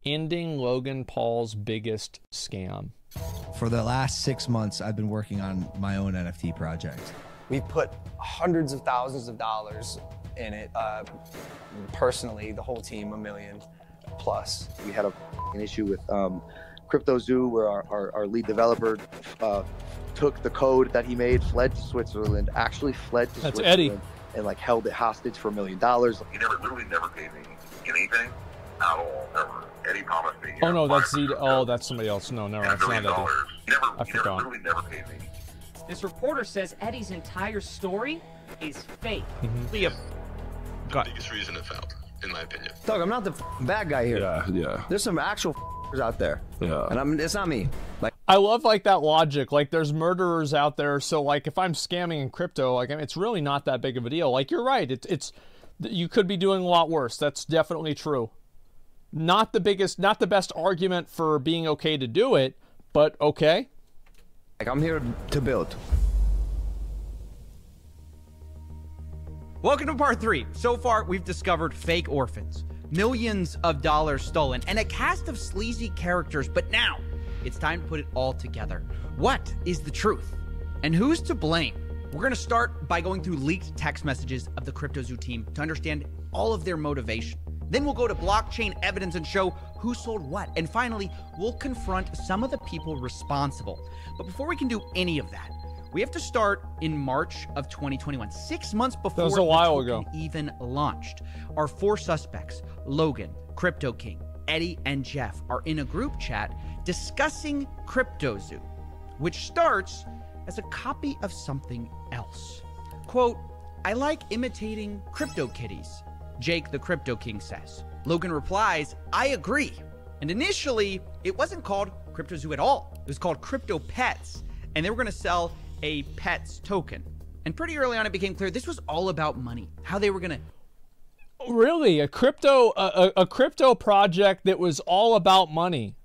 Ending Logan Paul's biggest scam. For the last 6 months, I've been working on my own NFT project. We've put hundreds of thousands of dollars in it. Personally, the whole team, $1 million plus. We had an issue with CryptoZoo where our lead developer took the code that he made, fled to Switzerland, actually fled to That's Switzerland, Eddie. and like held it hostage for $1 million. He never paid me anything at all, ever. Eddie promised me. Oh no, that's Zeta. Oh, that's somebody else. No, that's not Eddie. I forgot. Literally never paid me. This reporter says Eddie's entire story is fake. The biggest reason it failed, in my opinion. Doug, I'm not the bad guy here. Yeah. There's some actual out there. Yeah. And it's not me. Like, I love like that logic. Like there's murderers out there, so like if I'm scamming in crypto, like I mean, it's really not that big of a deal. Like you're right. It's you could be doing a lot worse. That's definitely true. Not the best argument for being okay to do it, but okay. like I'm here to build. Welcome to part 3. So far, we've discovered fake orphans, millions of dollars stolen, and a cast of sleazy characters, but now it's time to put it all together. What is the truth? And who's to blame? We're going to start by going through leaked text messages of the CryptoZoo team to understand all of their motivation. Then we'll go to blockchain evidence and show who sold what. And finally, we'll confront some of the people responsible. But before we can do any of that, we have to start in March of 2021, 6 months before that was a while the ago. even launched. Our 4 suspects, Logan, Crypto King, Eddie, and Jeff, are in a group chat discussing CryptoZoo, which starts as a copy of something else. Quote, "I like imitating crypto kitties," Jake the Crypto King says. Logan replies, "I agree." And initially, it wasn't called CryptoZoo at all. It was called Crypto Pets, and they were going to sell a Pets token. And pretty early on, it became clear this was all about money, how they were going to... Really? A crypto project that was all about money?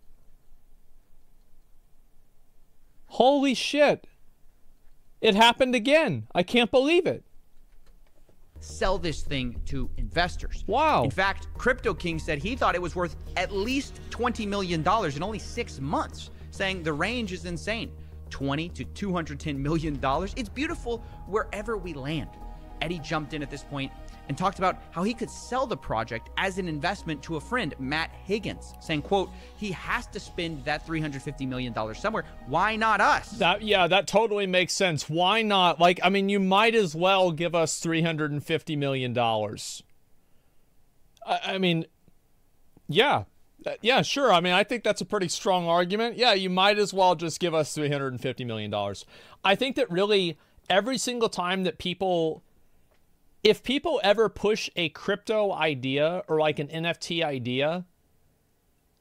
Holy shit. It happened again. I can't believe it. Sell this thing to investors. Wow. In fact, Crypto King said he thought it was worth at least $20 million in only 6 months, saying the range is insane. $20 to $210 million. It's beautiful wherever we land. Eddie jumped in at this point and talked about how he could sell the project as an investment to a friend, Matt Higgins, saying, quote, "He has to spend that $350 million somewhere. Why not us?" That totally makes sense. Why not? Like, I mean, you might as well give us $350 million. I mean, yeah. Yeah, sure. I mean, I think that's a pretty strong argument. Yeah, you might as well just give us $350 million. I think that really every single time that if people ever push a crypto idea or like an NFT idea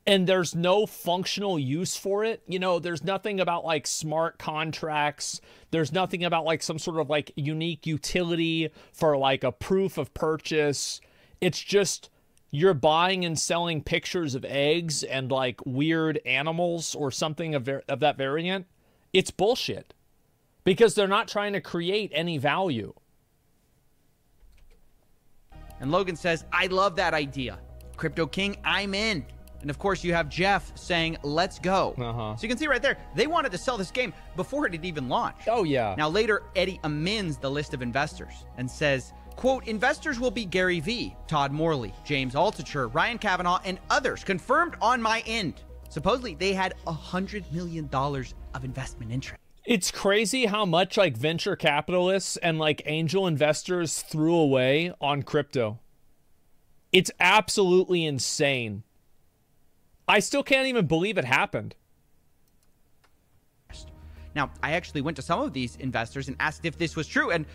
and there's no functional use for it, you know, there's nothing about like smart contracts, there's nothing about like some sort of like unique utility for like a proof of purchase. It's just you're buying and selling pictures of eggs and like weird animals or something of that variant. It's bullshit because they're not trying to create any value. And Logan says, "I love that idea. Crypto King, I'm in." And of course, you have Jeff saying, "Let's go." So you can see right there, they wanted to sell this game before it had even launched. Oh, yeah. Now later, Eddie amends the list of investors and says, quote, "Investors will be Gary Vee, Todd Morley, James Altucher, Ryan Kavanaugh, and others confirmed on my end." Supposedly, they had $100 million of investment interest. It's crazy how much like venture capitalists and like angel investors threw away on crypto. It's absolutely insane. I still can't even believe it happened. Now, I actually went to some of these investors and asked if this was true, and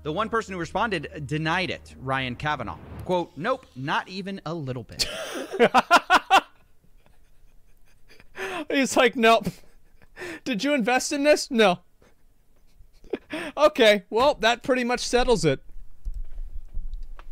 the one person who responded denied it, Ryan Kavanaugh. Quote, "Nope, not even a little bit." He's like, "Nope. Did you invest in this? No." Okay, well, that pretty much settles it.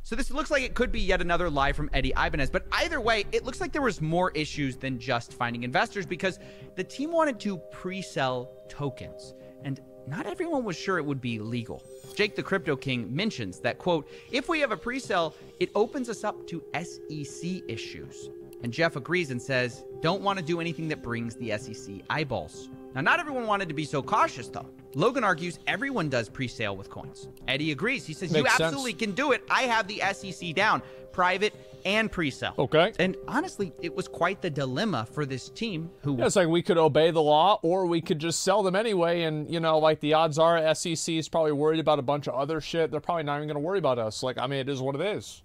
So this looks like it could be yet another lie from Eddie Ibanez, but either way, it looks like there was more issues than just finding investors because the team wanted to pre-sell tokens, and not everyone was sure it would be legal. Jake the Crypto King mentions that, quote, "If we have a pre-sale, it opens us up to SEC issues." And Jeff agrees and says, don't want to do anything that brings the SEC eyeballs. Now, not everyone wanted to be so cautious, though. Logan argues everyone does pre-sale with coins. Eddie agrees. He says, you absolutely can do it. I have the SEC down, private and pre-sale. Okay. And honestly, it was quite the dilemma for this team who... Yeah, it's like we could obey the law or we could just sell them anyway. And, you know, like the odds are SEC is probably worried about a bunch of other shit. They're probably not even going to worry about us. Like, I mean, it is what it is.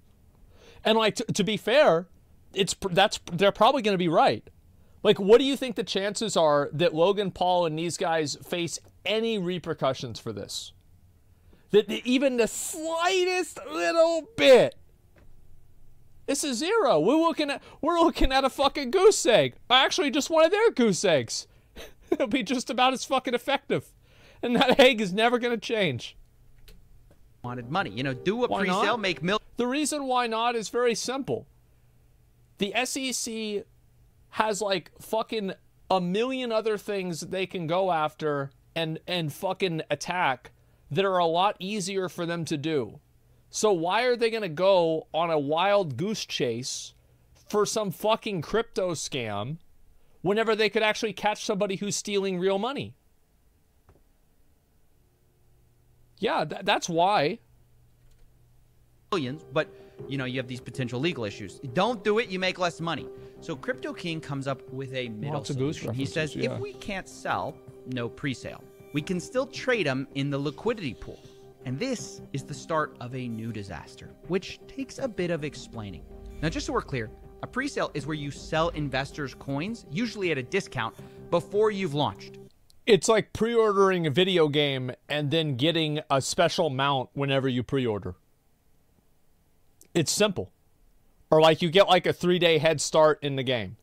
And, like, to be fair, they're probably going to be right. Like, what do you think the chances are that Logan Paul and these guys face any repercussions for this? That even the slightest little bit? This is zero. We're looking at a fucking goose egg. Actually, just one of their goose eggs. It'll be just about as fucking effective. And that egg is never going to change. Wanted money. You know, do a pre-sale, make millions. The reason why not is very simple. The SEC has like fucking a million other things that they can go after and fucking attack that are a lot easier for them to do. So why are they going to go on a wild goose chase for some fucking crypto scam whenever they could actually catch somebody who's stealing real money? Yeah, that's why. Millions, but you know, you have these potential legal issues. Don't do it, you make less money. So Crypto King comes up with a middle solution. He says, if we can't sell, no pre-sale. We can still trade them in the liquidity pool. And this is the start of a new disaster, which takes a bit of explaining. Now, just so we're clear, a pre-sale is where you sell investors coins, usually at a discount, before you've launched. It's like pre-ordering a video game and then getting a special mount whenever you pre-order. It's simple. Or like you get like a 3-day head start in the game.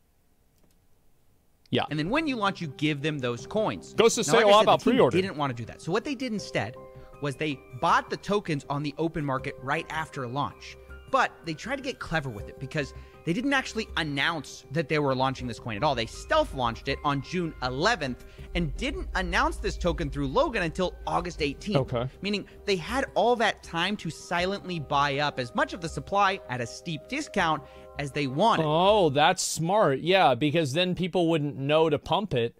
Yeah. And then when you launch, you give them those coins. Goes to say a lot about pre-order. They didn't want to do that. So what they did instead was they bought the tokens on the open market right after launch. But they tried to get clever with it because they didn't actually announce that they were launching this coin at all. They stealth launched it on June 11th and didn't announce this token through Logan until August 18th. Okay. Meaning they had all that time to silently buy up as much of the supply at a steep discount as they wanted. Oh, that's smart. Yeah, because then people wouldn't know to pump it.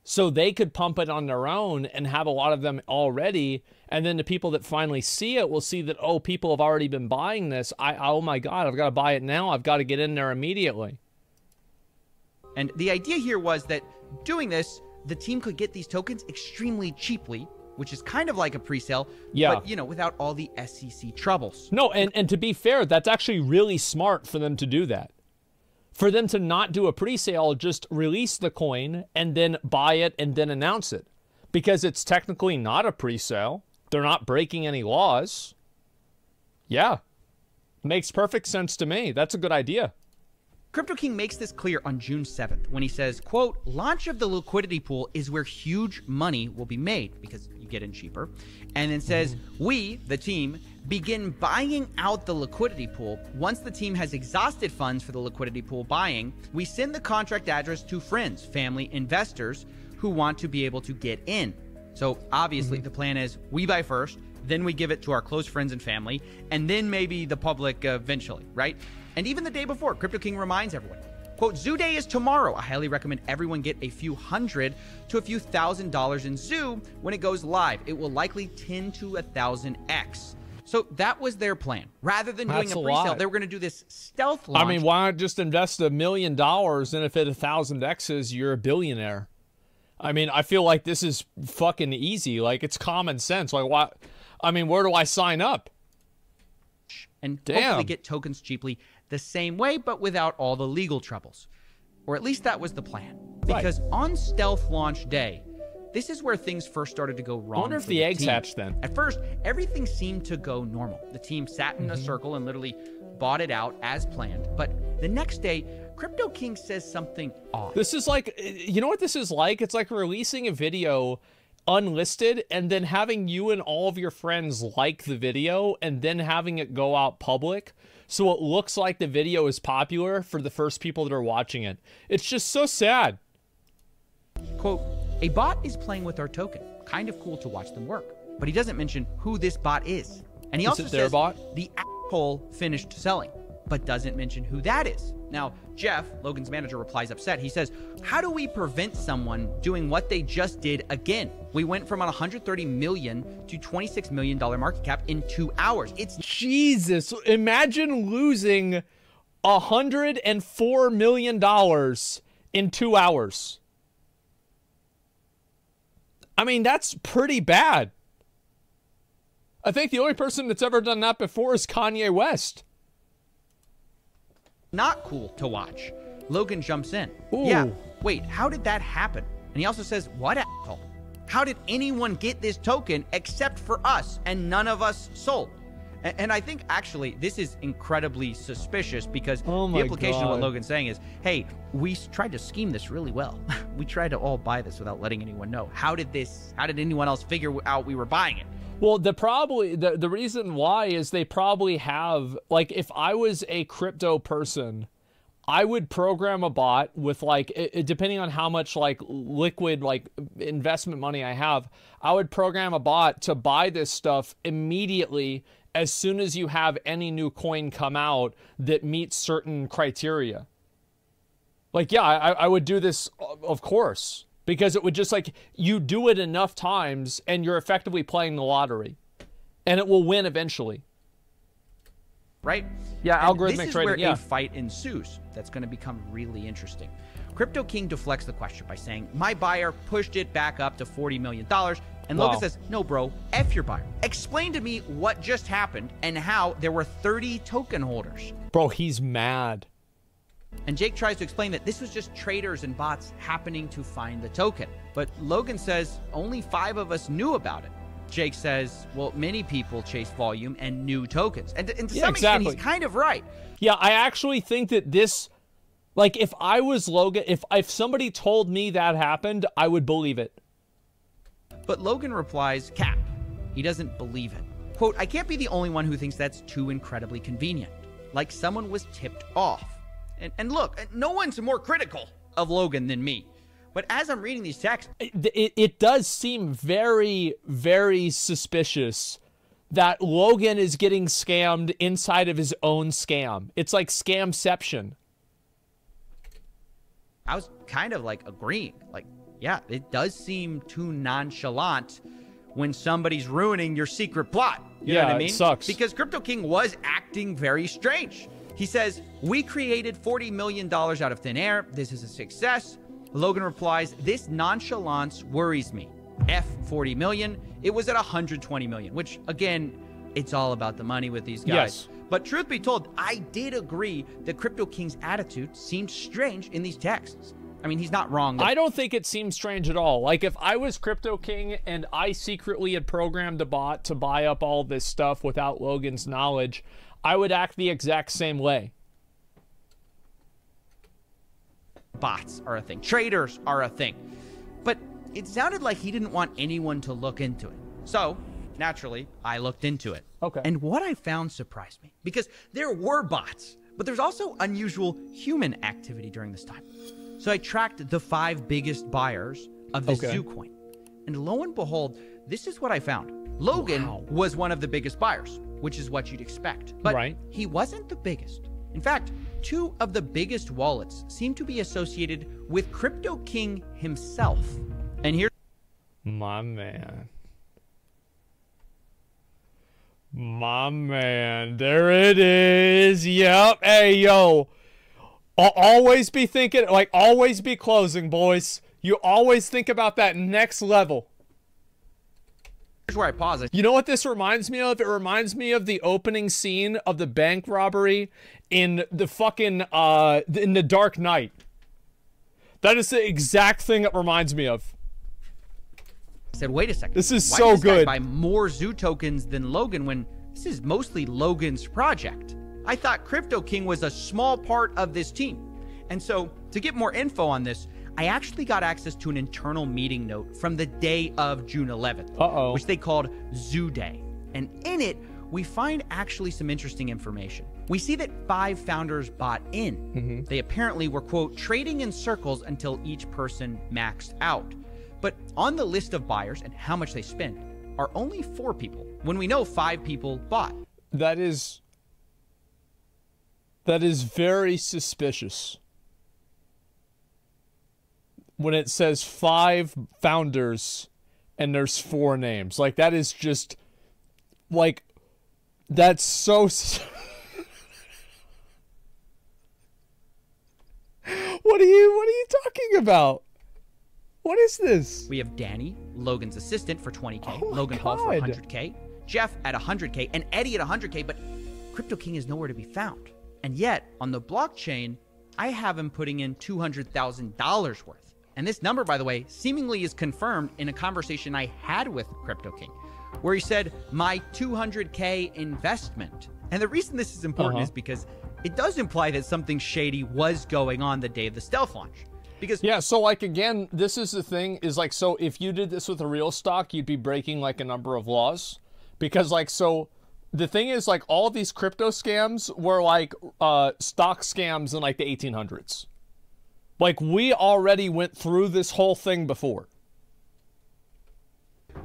So they could pump it on their own and have a lot of them already. And then the people that finally see it will see that, oh, people have already been buying this. Oh my God, I've got to buy it now. I've got to get in there immediately. And the idea here was that doing this, the team could get these tokens extremely cheaply, which is kind of like a pre-sale, but, you know, without all the SEC troubles. No, and to be fair, that's actually really smart for them to do that. For them to not do a pre-sale, just release the coin and then buy it and then announce it. Because it's technically not a pre-sale. They're not breaking any laws. Yeah. Makes perfect sense to me. That's a good idea. Crypto King makes this clear on June 7th when he says, quote, launch of the liquidity pool is where huge money will be made because you get in cheaper. And then says, we, the team, begin buying out the liquidity pool. Once the team has exhausted funds for the liquidity pool buying, we send the contract address to friends, family, investors who want to be able to get in. So obviously the plan is we buy first, then we give it to our close friends and family, and then maybe the public eventually, right? And even the day before, Crypto King reminds everyone, quote, Zoo Day is tomorrow. I highly recommend everyone get a few $100 to a few $1,000s in Zoo when it goes live. It will likely 10 to 1,000x. So that was their plan. Rather than doing a pre-sale, they were going to do this stealth launch. I mean, why not just invest $1 million and if it 1,000x's, you're a billionaire? I mean, I feel like this is fucking easy. Like, it's common sense. Like, why? I mean, where do I sign up? And hopefully get tokens cheaply the same way, but without all the legal troubles. Or at least that was the plan. Because on stealth launch day, this is where things first started to go wrong. I wonder if the eggs hatched then. At first, everything seemed to go normal. The team sat in a circle and literally bought it out as planned. But the next day, Crypto King says something odd. This is like, you know what this is like? It's like releasing a video unlisted and then having you and all of your friends like the video and then having it go out public so it looks like the video is popular for the first people that are watching it. It's just so sad. Quote, a bot is playing with our token. Kind of cool to watch them work. But he doesn't mention who this bot is. And he also says bot? the asshole finished selling. but doesn't mention who that is. Now, Jeff, Logan's manager, replies upset. He says, how do we prevent someone doing what they just did again? We went from a $130 million to $26 million market cap in 2 hours. It's Jesus, imagine losing $104 million in 2 hours. I mean, that's pretty bad. I think the only person that's ever done that before is Kanye West. not cool to watch. Logan jumps in. Ooh. Yeah, wait, how did that happen? And he also says, what asshole? How did anyone get this token except for us and none of us sold? And I think actually this is incredibly suspicious because the implication of what Logan's saying is, hey, we tried to scheme this really well. We tried to all buy this without letting anyone know. How did anyone else figure out we were buying it? Well, the reason why is they probably have, like, if I was a crypto person, I would program a bot with, like, depending on how much, like, liquid, like, investment money I have, I would program a bot to buy this stuff immediately as soon as you have any new coin come out that meets certain criteria. Like, yeah, I would do this, of course, because it would just, like, you do it enough times and you're effectively playing the lottery, and it will win eventually. Right? Yeah, and algorithmic this is trading, where a fight ensues that's going to become really interesting. Crypto King deflects the question by saying, my buyer pushed it back up to $40 million. And Logan says, no, bro, F your buyer. Explain to me what just happened and how there were 30 token holders. Bro, he's mad. And Jake tries to explain that this was just traders and bots happening to find the token. But Logan says only 5 of us knew about it. Jake says, well, many people chase volume and new tokens. And to some extent, he's kind of right. Yeah, I actually think that this, like, if I was Logan, if somebody told me that happened, I would believe it. But Logan replies, cap. He doesn't believe it. Quote, I can't be the only one who thinks that's too incredibly convenient. Like someone was tipped off. And look, no one's more critical of Logan than me. But as I'm reading these texts, it does seem very, very suspicious that Logan is getting scammed inside of his own scam. It's like scamception. I was kind of like agreeing. Like, yeah, it does seem too nonchalant when somebody's ruining your secret plot. You know what I mean? It sucks. Because Crypto King was acting very strange. He says, we created $40 million out of thin air. This is a success. Logan replies, this nonchalance worries me. F 40 million. It was at 120 million, which again, it's all about the money with these guys. Yes. But truth be told, I did agree that Crypto King's attitude seemed strange in these texts. I mean, he's not wrong. I don't think it seems strange at all. Like, if I was Crypto King and I secretly had programmed a bot to buy up all this stuff without Logan's knowledge, I would act the exact same way. Bots are a thing. Traders are a thing. But it sounded like he didn't want anyone to look into it. So, naturally, I looked into it. Okay. And what I found surprised me. Because there were bots, but there's also unusual human activity during this time. So I tracked the 5 biggest buyers of the Zoo coin. And lo and behold, this is what I found. Logan was one of the biggest buyers, which is what you'd expect. But he wasn't the biggest. In fact, 2 of the biggest wallets seem to be associated with Crypto King himself. And here's my man. My man. There it is. Yep. Hey, yo. I'll always be thinking, like, always be closing, boys. You always think about that next level. Here's where I pause it. You know what this reminds me of? It reminds me of the opening scene of the bank robbery in the fucking, in The Dark Knight. That is the exact thing it reminds me of. I said, wait a second. This is Why so does this guy good. buy more Zoo tokens than Logan when this is mostly Logan's project? I thought Crypto King was a small part of this team. And so, to get more info on this, I actually got access to an internal meeting note from the day of June 11th, which they called Zoo Day. And in it, we find actually some interesting information. We see that 5 founders bought in. They apparently were, quote, trading in circles until each person maxed out. But on the list of buyers and how much they spent are only 4 people, when we know 5 people bought. That's That is very suspicious. When it says 5 founders and there's 4 names. Like, that is just, like, that's so... What are you talking about? What is this? We have Danny, Logan's assistant, for 20K. Oh my Logan Paul for God. 100K. Jeff at 100K. And Eddie at 100K. But Crypto King is nowhere to be found. And yet, on the blockchain, I have him putting in $200,000 worth. And this number, by the way, seemingly is confirmed in a conversation I had with Crypto King, where he said, my 200K investment. And the reason this is important is because it does imply that something shady was going on the day of the stealth launch. Because yeah, so like, again, this is the thing, is like, so if you did this with a real stock, you'd be breaking like a number of laws. Because like, so the thing is, like, all of these crypto scams were like stock scams in like the 1800s. Like, we already went through this whole thing before.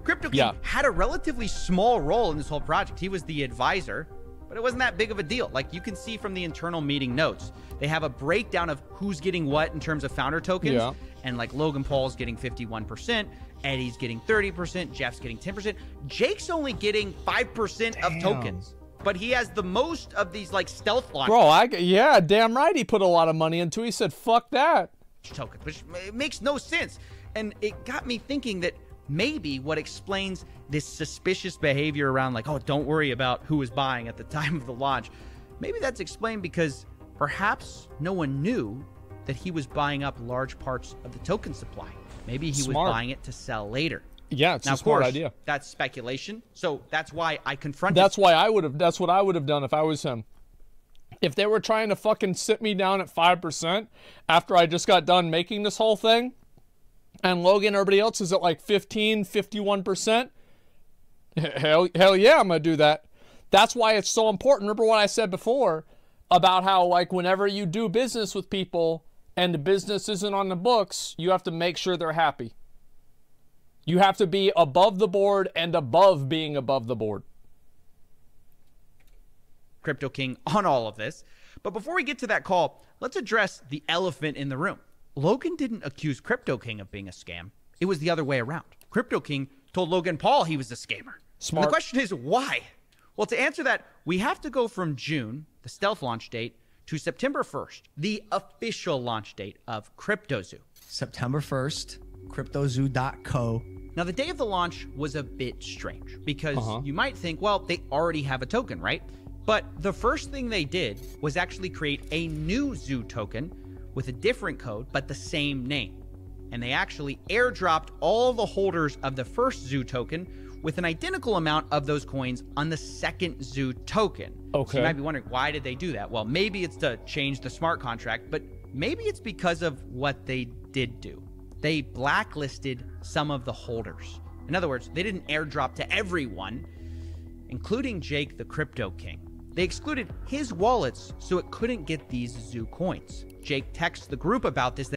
Crypto King had a relatively small role in this whole project. He was the advisor, but it wasn't that big of a deal. Like, you can see from the internal meeting notes, they have a breakdown of who's getting what in terms of founder tokens. Yeah. And like, Logan Paul's getting 51%, Eddie's getting 30%, Jeff's getting 10%. Jake's only getting 5% of tokens, but he has the most of these like stealth launches. Bro, yeah, damn right he put a lot of money into it. He said, fuck that. Tokens, which it makes no sense. And it got me thinking that maybe what explains this suspicious behavior around like, oh, don't worry about who was buying at the time of the launch. Maybe that's explained because perhaps no one knew that he was buying up large parts of the token supply. Maybe he was buying it to sell later. Yeah, it's now, a smart idea. That's speculation. So that's why I confronted. That's what I would have done if I was him. If they were trying to fucking sit me down at 5% after I just got done making this whole thing, and Logan and everybody else is at like 15, 51%, hell yeah, I'm going to do that. That's why it's so important. Remember what I said before about how, like, whenever you do business with people and the business isn't on the books, you have to make sure they're happy. You have to be above the board and above being above the board. Crypto King on all of this. But before we get to that call, let's address the elephant in the room. Logan didn't accuse Crypto King of being a scam. It was the other way around. Crypto King told Logan Paul he was a scammer. Smart. And the question is, why? Well, to answer that, we have to go from June, the stealth launch date, to September 1st, the official launch date of CryptoZoo. September 1st, cryptozoo.co. Now, the day of the launch was a bit strange because you might think, well, they already have a token, right? But the first thing they did was actually create a new Zoo token with a different code, but the same name. And they actually airdropped all the holders of the first Zoo token with an identical amount of those coins on the second Zoo token. Okay. So you might be wondering, why did they do that? Well, maybe it's to change the smart contract, but maybe it's because of what they did do. They blacklisted some of the holders. In other words, they didn't airdrop to everyone, including Jake the Crypto King. They excluded his wallets so it couldn't get these Zoo coins. Jake texts the group about this.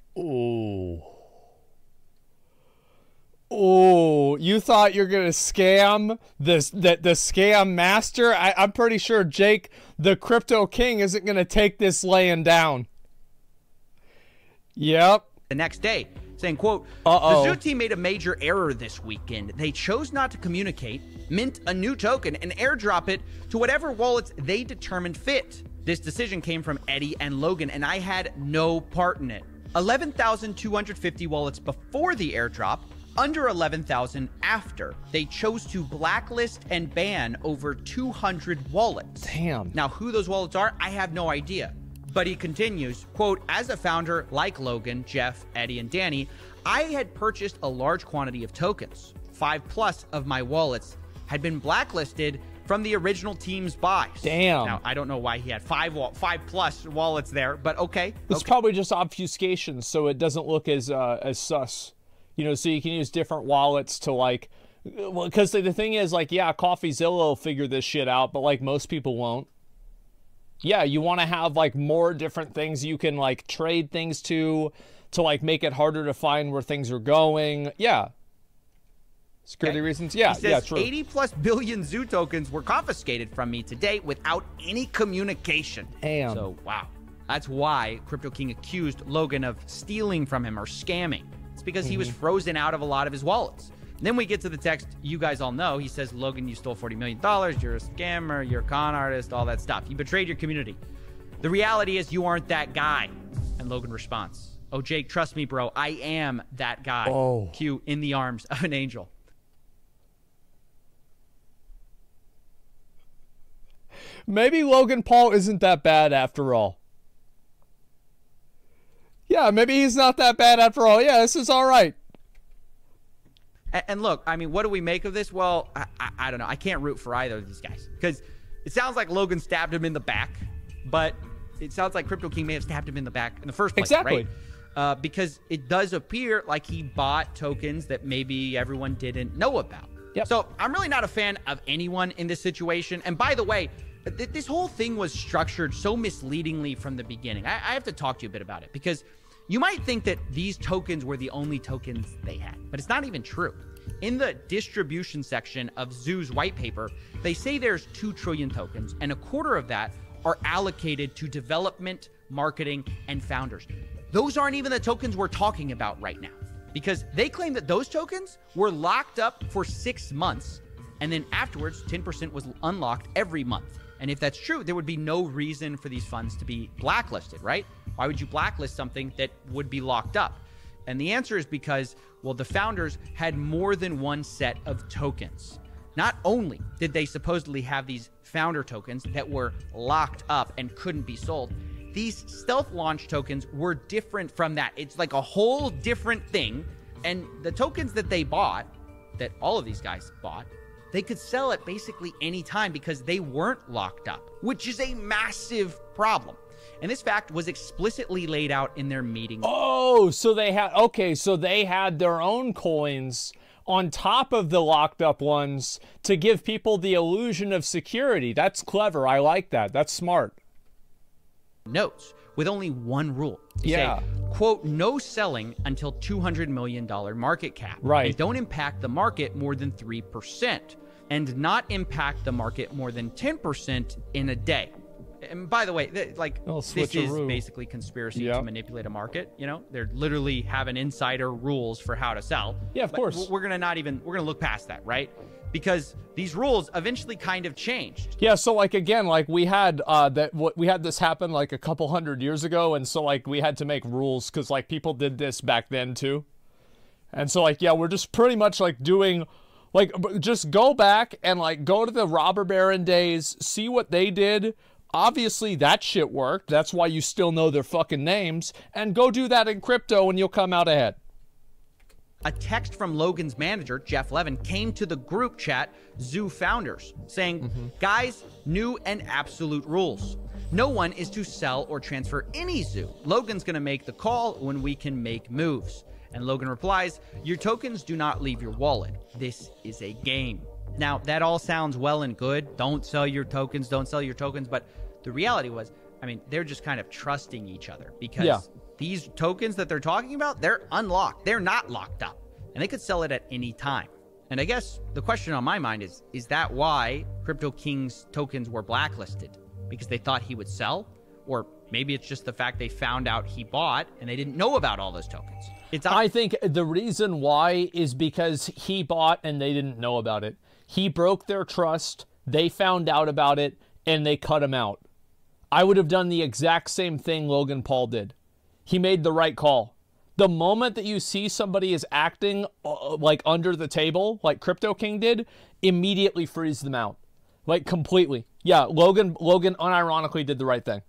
Oh, you thought you're gonna scam the scam master? I'm pretty sure Jake the Crypto King isn't gonna take this laying down. Yep. The next day, saying, quote, the Zoo team made a major error this weekend. They chose not to communicate, mint a new token, and airdrop it to whatever wallets they determined fit. This decision came from Eddie and Logan, and I had no part in it. 11,250 wallets before the airdrop, under 11,000 after. They chose to blacklist and ban over 200 wallets. Damn. Now, who those wallets are, I have no idea. But he continues, quote, as a founder like Logan, Jeff, Eddie, and Danny, I had purchased a large quantity of tokens. 5+ of my wallets had been blacklisted from the original team's buys. Damn. Now, I don't know why he had 5+ wallets there, but okay. It's probably just obfuscation, so it doesn't look as sus. You know, so you can use different wallets to, like, well, because the thing is, like, yeah, CoffeeZilla will figure this shit out, but, like, most people won't. Yeah, you want to have, like, more different things you can, like, trade things to like, make it harder to find where things are going. Yeah. Security reasons? Yeah, He says yeah, true. 80 plus billion Zoo tokens were confiscated from me to date without any communication. Damn. So, wow. That's why Crypto King accused Logan of stealing from him or scamming. It's because he was frozen out of a lot of his wallets. And then we get to the text you guys all know. He says, Logan, you stole $40 million. You're a scammer. You're a con artist, all that stuff. You betrayed your community. The reality is you aren't that guy. And Logan responds, oh, Jake, trust me, bro. I am that guy. Oh. Q, in the arms of an angel. Maybe Logan Paul isn't that bad after all. Yeah, maybe he's not that bad after all. Yeah, this is all right. And look, I mean, what do we make of this? Well, I don't know. I can't root for either of these guys because it sounds like Logan stabbed him in the back, but it sounds like Crypto King may have stabbed him in the back in the first place, Exactly. right? Because it does appear like he bought tokens that maybe everyone didn't know about. Yep. So I'm really not a fan of anyone in this situation. And by the way, this whole thing was structured so misleadingly from the beginning. I have to talk to you a bit about it because you might think that these tokens were the only tokens they had, but it's not even true. In the distribution section of Zoo's white paper, they say there's 2 trillion tokens, and a quarter of that are allocated to development, marketing, and founders. Those aren't even the tokens we're talking about right now, because they claim that those tokens were locked up for 6 months, and then afterwards, 10% was unlocked every month. And if that's true, there would be no reason for these funds to be blacklisted, right? Why would you blacklist something that would be locked up? And the answer is because, well, the founders had more than one set of tokens. Not only did they supposedly have these founder tokens that were locked up and couldn't be sold, these stealth launch tokens were different from that. It's like a whole different thing. And the tokens that they bought, that all of these guys bought, they could sell at basically any time because they weren't locked up, which is a massive problem. And this fact was explicitly laid out in their meeting. Oh, so they had, okay, so they had their own coins on top of the locked up ones to give people the illusion of security. That's clever. I like that. That's smart. Notes with only one rule. They Yeah. say, quote, no selling until $200 million market cap. Right. And don't impact the market more than 3%. And not impact the market more than 10% in a day. And by the way, this is basically conspiracy to manipulate a market. You know, they're literally having insider rules for how to sell. Yeah, of course. We're gonna look past that, right? Because these rules eventually kind of changed. Yeah, so like again, like we had we had this happen like a couple hundred years ago, and so like we had to make rules because like people did this back then too, and so like yeah, we're just pretty much like doing. Like, just go back and, like, go to the robber baron days, see what they did. Obviously, that shit worked. That's why you still know their fucking names. And go do that in crypto and you'll come out ahead. A text from Logan's manager, Jeff Levin, came to the group chat, Zoo Founders, saying, guys, new and absolute rules. No one is to sell or transfer any Zoo. Logan's going to make the call when we can make moves. And Logan replies, your tokens do not leave your wallet. This is a game. Now, that all sounds well and good. Don't sell your tokens, don't sell your tokens. But the reality was, I mean, they're just kind of trusting each other because these tokens that they're talking about, they're unlocked. They're not locked up. And they could sell it at any time. And I guess the question on my mind is that why Crypto King's tokens were blacklisted? Because they thought he would sell? Or maybe it's just the fact they found out he bought and they didn't know about all those tokens. I think the reason why is because he bought and they didn't know about it. He broke their trust, they found out about it, and they cut him out. I would have done the exact same thing Logan Paul did. He made the right call. The moment that you see somebody is acting like under the table, like Crypto King did, immediately freeze them out. Like completely. Yeah, Logan unironically did the right thing.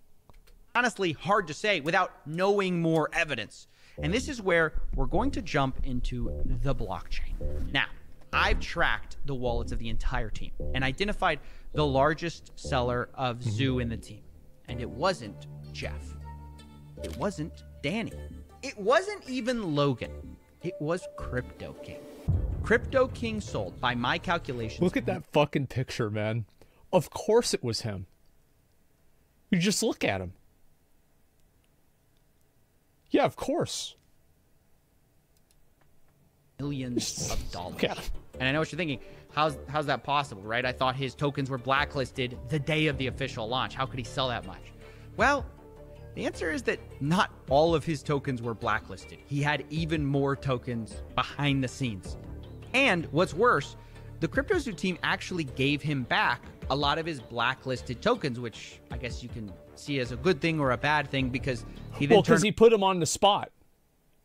Honestly, hard to say without knowing more evidence. And this is where we're going to jump into the blockchain. Now, I've tracked the wallets of the entire team and identified the largest seller of Zoo in the team. And it wasn't Jeff. It wasn't Danny. It wasn't even Logan. It was Crypto King. Crypto King sold, by my calculations... Look at that fucking picture, man. Of course it was him. You just look at him. Yeah, of course. Millions of dollars. And I know what you're thinking. How's that possible, right? I thought his tokens were blacklisted the day of the official launch. How could he sell that much? Well, the answer is that not all of his tokens were blacklisted. He had even more tokens behind the scenes. And what's worse, the CryptoZoo team actually gave him back a lot of his blacklisted tokens, which I guess you can see as a good thing or a bad thing, because he then because he put him on the spot.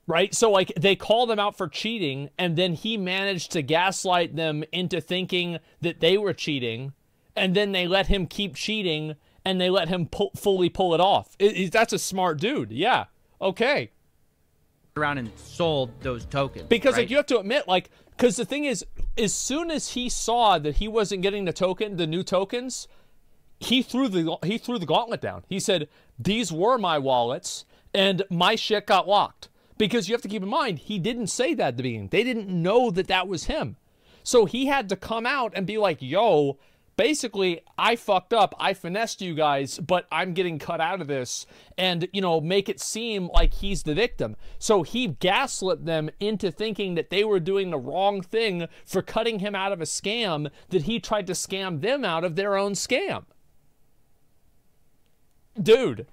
Right? So, like, they called him out for cheating, and then he managed to gaslight them into thinking that they were cheating, and then they let him keep cheating, and they let him fully pull it off. That's a smart dude. Yeah. Okay. Around and sold those tokens. Because, right? like, you have to admit, like, because the thing is, as soon as he saw that he wasn't getting the new tokens, he threw the gauntlet down. He said, these were my wallets, and my shit got locked. Because you have to keep in mind, he didn't say that at the beginning. They didn't know that that was him. So he had to come out and be like, yo, basically, I fucked up. I finessed you guys, but I'm getting cut out of this. And, you know, make it seem like he's the victim. So he gaslit them into thinking that they were doing the wrong thing for cutting him out of a scam that he tried to scam them out of their own scam. Dude.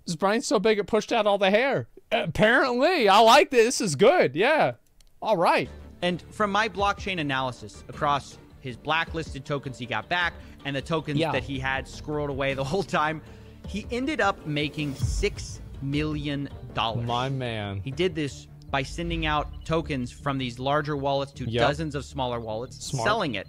His brain's so big it pushed out all the hair. Apparently. I like this. This is good. Yeah. All right. And from my blockchain analysis across his blacklisted tokens he got back and the tokens that he had squirreled away the whole time, he ended up making $6 million. My man. He did this by sending out tokens from these larger wallets to dozens of smaller wallets, selling it,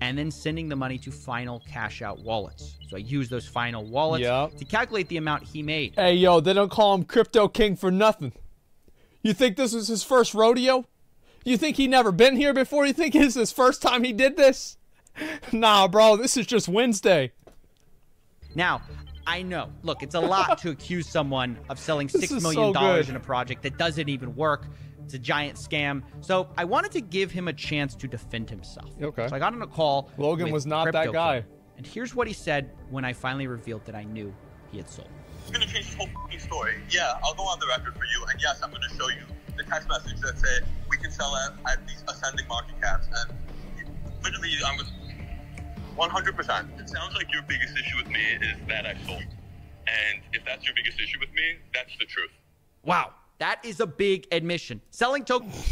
and then sending the money to final cash out wallets. So I used those final wallets to calculate the amount he made. Hey, yo, they don't call him Crypto King for nothing. You think this was his first rodeo? You think he never been here before? You think this is his first time he did this? Nah, bro, this is just Wednesday. Now, I know. Look, it's a lot to accuse someone of selling $6 million in a project that doesn't even work. It's a giant scam. So I wanted to give him a chance to defend himself. Okay. So I got on a call. Logan was not that guy. And here's what he said when I finally revealed that I knew he had sold. I'm going to change this whole fucking story. Yeah, I'll go on the record for you. And yes, I'm going to show you the text message that said we can sell at these ascending market caps. And literally, I'm going to 100%. It sounds like your biggest issue with me is that I sold. And if that's your biggest issue with me, that's the truth. Wow. That is a big admission. Selling tokens.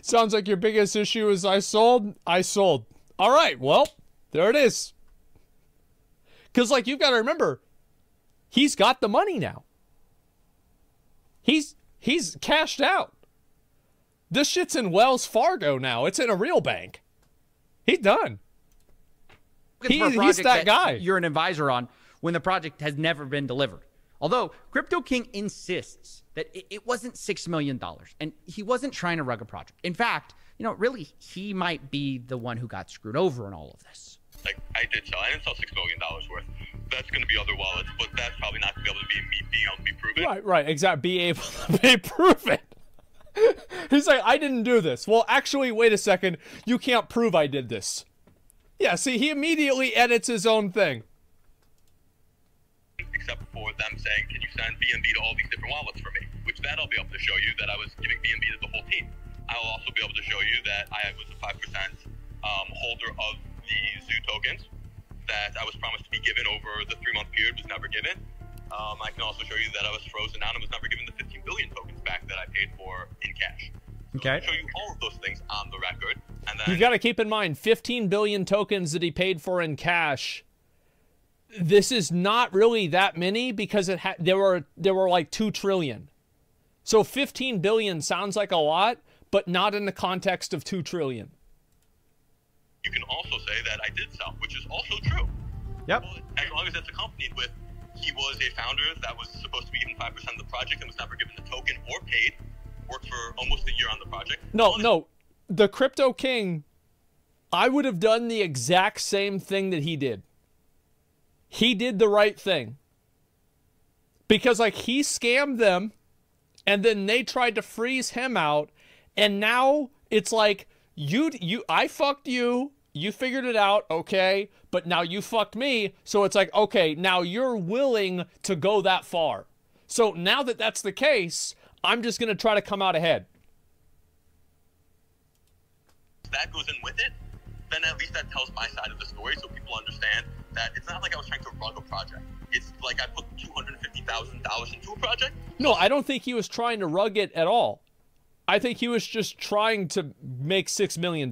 Sounds like your biggest issue is I sold. I sold. All right. Well, there it is. Because, like, you've got to remember, he's got the money now. He's cashed out. This shit's in Wells Fargo now. It's in a real bank. He's done. He's that guy. You're an advisor on when the project has never been delivered. Although Crypto King insists that it wasn't $6 million and he wasn't trying to rug a project. In fact, you know, really, he might be the one who got screwed over in all of this. Like, I didn't sell $6 million worth. That's going to be other wallets, but that's probably not going to be able to be proven. Right, exactly. Be able to be proven. He's like, I didn't do this. Well, actually, wait a second. You can't prove I did this. Yeah, see, he immediately edits his own thing. Except for them saying, can you send BNB to all these different wallets for me? Which that I'll be able to show you that I was giving BNB to the whole team. I'll also be able to show you that I was a 5% holder of the Zoo tokens that I was promised to be given over the 3-month period, was never given. I can also show you that I was frozen out and was never given the 15 billion tokens back that I paid for in cash. So Okay. I'll show you all of those things on the record. And then You've got to keep in mind, 15 billion tokens that he paid for in cash. This is not really that many because there were like 2 trillion. So 15 billion sounds like a lot, but not in the context of 2 trillion. you can also say that I did sell, which is also true. Yep. Well, as long as it's accompanied with he was a founder that was supposed to be given 5% of the project and was never given the token or paid, worked for almost a year on the project. No. The Crypto King, I would have done the exact same thing that he did. He did the right thing. Because, like, he scammed them, and then they tried to freeze him out, and now it's like, I fucked you, you figured it out, okay, but now you fucked me, so it's like, okay, now you're willing to go that far. So now that that's the case, I'm just going to try to come out ahead. that goes in with it, then at least that tells my side of the story so people understand that it's not like I was trying to rug a project. It's like I put $250,000 into a project. No, I don't think he was trying to rug it at all. I think he was just trying to make $6 million.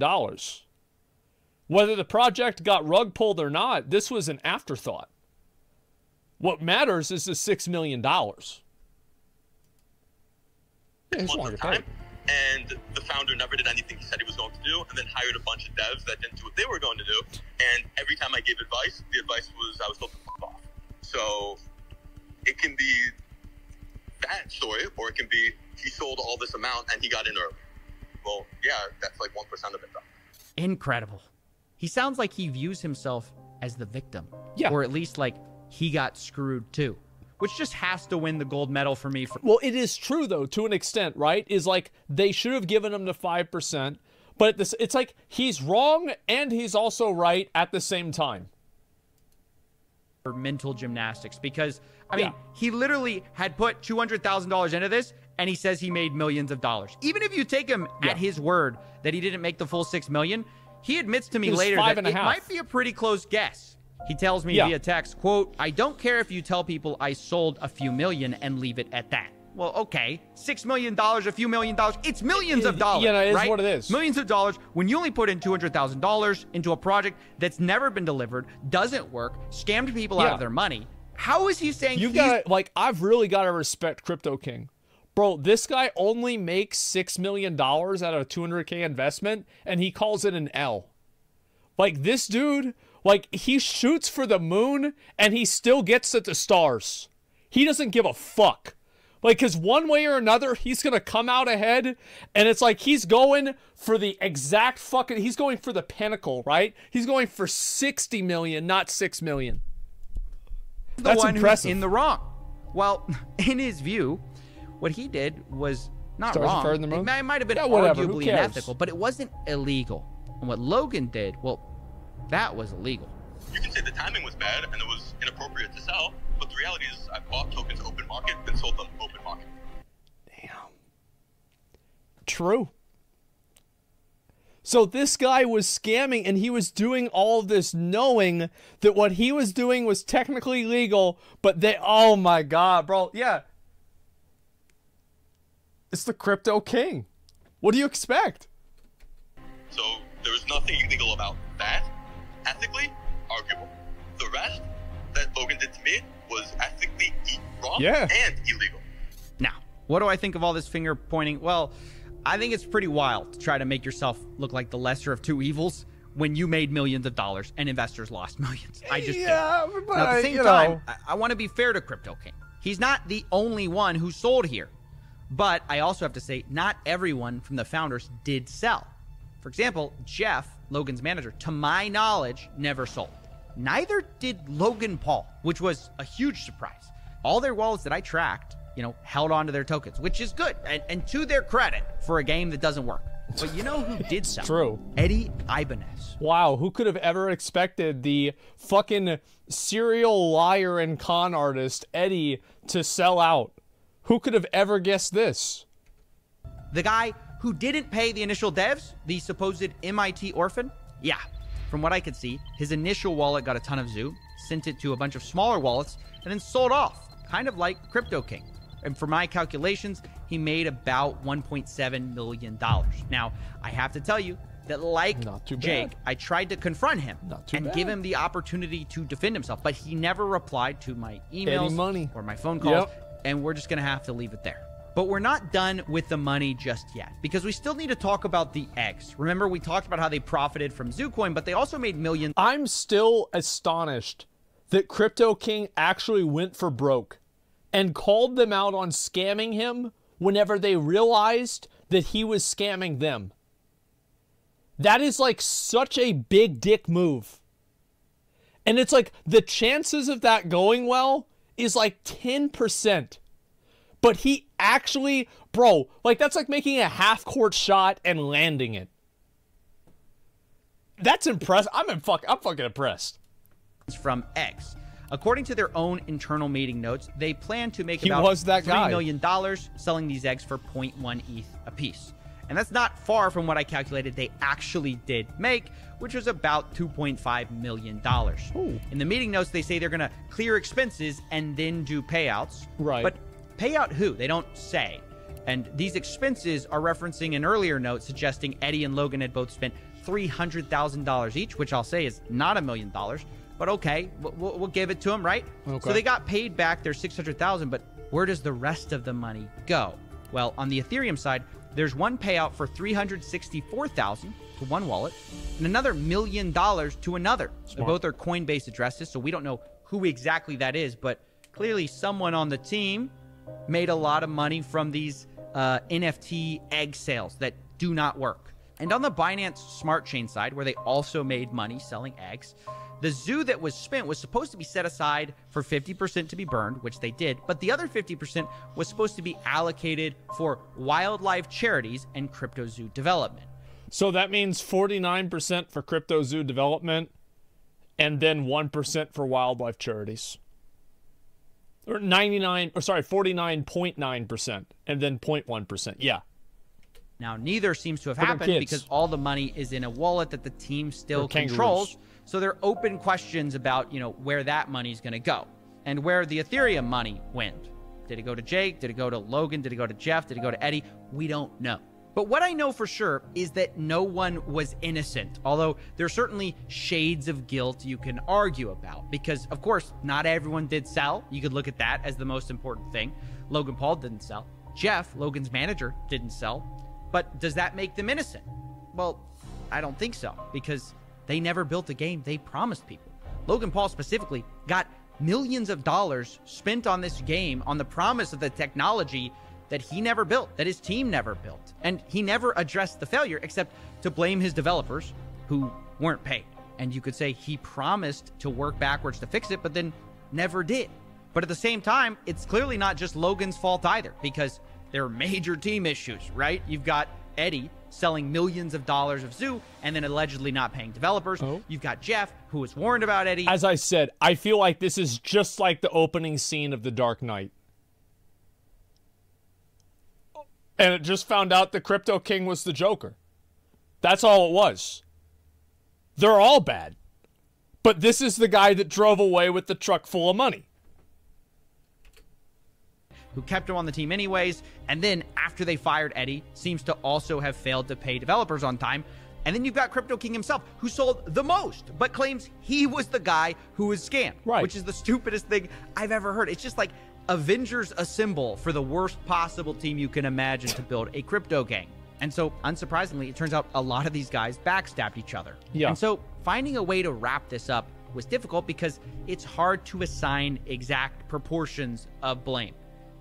Whether the project got rug pulled or not, this was an afterthought. What matters is the $6 million. Yeah, months of time, and the founder never did anything he said he was going to do, and then hired a bunch of devs that didn't do what they were going to do. And every time I gave advice, the advice was I was told to fuck off. So it can be that story, or it can be he sold all this amount and he got in early. Well, yeah, that's like 1% of it, though. Incredible. He sounds like he views himself as the victim. Yeah. Or at least like he got screwed too. Which just has to win the gold medal for me. Well, it is true, though, to an extent, right? Is like they should have given him the 5%, but it's like he's wrong and he's also right at the same time. For mental gymnastics, because, I mean, he literally had put $200,000 into this, and he says he made millions of dollars. Even if you take him at his word that he didn't make the full $6 million, he admits to me later that it might be a pretty close guess. He tells me via text, quote, "I don't care if you tell people I sold a few million and leave it at that." Well, okay, $6 million, a few $1 million, it's millions of dollars, yeah, it is right? what it is. Millions of dollars when you only put in $200,000 into a project that's never been delivered, doesn't work, scammed people out of their money. How is he saying You've got, like, I've really got to respect Crypto King. Bro, this guy only makes $6 million out of a $200K investment, and he calls it an L. Like, this dude, like, he shoots for the moon, and he still gets at the stars. He doesn't give a fuck. Like, because one way or another, he's going to come out ahead, and it's like he's going for the exact fucking, he's going for the pinnacle, right? He's going for 60 million, not 6 million. That's impressive. Who's in the wrong. Well, in his view, what he did was not Stars wrong. further than the moon? It might have been whatever. Who arguably cares? unethical, but it wasn't illegal. And what Logan did, well, that was illegal. You can say the timing was bad and it was inappropriate to sell, but the reality is I bought tokens open market and sold them open market. Damn. True. So this guy was scamming, and he was doing all of this knowing that what he was doing was technically legal, but they, oh my God, bro. Yeah. It's the Crypto King. What do you expect? So there was nothing illegal about that. Ethically, arguable. The rest that Logan did to me was ethically wrong and illegal. Now, what do I think of all this finger pointing? Well, I think it's pretty wild to try to make yourself look like the lesser of two evils when you made millions of dollars and investors lost millions. I just but now, at the same time, I want to be fair to Crypto King. He's not the only one who sold here. But I also have to say, not everyone from the founders did sell. For example, Jeff, Logan's manager, to my knowledge, never sold. Neither did Logan Paul, which was a huge surprise. All their wallets that I tracked, held on to their tokens, which is good. And to their credit for a game that doesn't work. But you know who did sell? True. Eddie Ibanez. Wow, who could have ever expected the fucking serial liar and con artist Eddie to sell out? Who could have ever guessed this? The guy who didn't pay the initial devs, the supposed MIT orphan? Yeah, from what I could see, his initial wallet got a ton of zoo, sent it to a bunch of smaller wallets, and then sold off, kind of like Crypto King. And for my calculations, he made about $1.7 million. Now, I have to tell you that like Jake, I tried to confront him and give him the opportunity to defend himself, but he never replied to my emails or my phone calls. And we're just going to have to leave it there. But we're not done with the money just yet, because we still need to talk about the eggs. Remember, we talked about how they profited from Zoocoin, but they also made millions. I'm still astonished that Crypto King actually went for broke and called them out on scamming him whenever they realized that he was scamming them. That is like such a big dick move. And it's like the chances of that going well is like 10%. But he actually, bro, like that's like making a half-court shot and landing it. That's impressive. I'm fucking impressed. From X. According to their own internal meeting notes, they plan to make about $3 million selling these eggs for 0.1 ETH apiece. And that's not far from what I calculated they actually did make, which was about $2.5 million. Ooh. In the meeting notes, they say they're going to clear expenses and then do payouts. Right. But payout who? They don't say. And these expenses are referencing an earlier note suggesting Eddie and Logan had both spent $300,000 each, which I'll say is not $1 million. But okay, we'll give it to them, right? Okay. So they got paid back their $600,000, but where does the rest of the money go? Well, on the Ethereum side, there's one payout for $364,000 to one wallet and another $1 million to another. Both are Coinbase addresses, so we don't know who exactly that is, but clearly someone on the team made a lot of money from these NFT egg sales that do not work. And on the Binance Smart Chain side, where they also made money selling eggs, the zoo that was spent was supposed to be set aside for 50% to be burned, which they did, but the other 50% was supposed to be allocated for wildlife charities and crypto zoo development. So that means 49% for crypto zoo development and then 1% for wildlife charities. Or 49.9% and then 0.1%. Yeah. Now, neither seems to have For them happened kids. because all the money is in a wallet that the team still For kangaroos. controls. So there are open questions about, where that money's going to go and where the Ethereum money went. Did it go to Jake? Did it go to Logan? Did it go to Jeff? Did it go to Eddie? We don't know. But what I know for sure is that no one was innocent, although there are certainly shades of guilt you can argue about because, of course, not everyone did sell. You could look at that as the most important thing. Logan Paul didn't sell. Jeff, Logan's manager, didn't sell. But does that make them innocent? Well, I don't think so, because they never built a game they promised people. Logan Paul specifically got millions of dollars spent on this game on the promise of the technology that he never built, that his team never built. And he never addressed the failure except to blame his developers who weren't paid. And you could say he promised to work backwards to fix it, but then never did. But at the same time, it's clearly not just Logan's fault either, because there are major team issues, right? You've got Eddie selling millions of dollars of Zoo and then allegedly not paying developers. Oh. You've got Jeff, who was warned about Eddie. As I said, I feel like this is just like the opening scene of The Dark Knight. And it just found out the Crypto King was the Joker. That's all it was. They're all bad. But this is the guy that drove away with the truck full of money. Who kept him on the team anyways, and then after they fired Eddie, seems to also have failed to pay developers on time. And then you've got Crypto King himself, who sold the most, but claims he was the guy who was scammed, right? Which is the stupidest thing I've ever heard. It's just like Avengers Assemble for the worst possible team you can imagine to build a crypto gang. And so, unsurprisingly, it turns out a lot of these guys backstabbed each other. Yeah. And so, finding a way to wrap this up was difficult because it's hard to assign exact proportions of blame.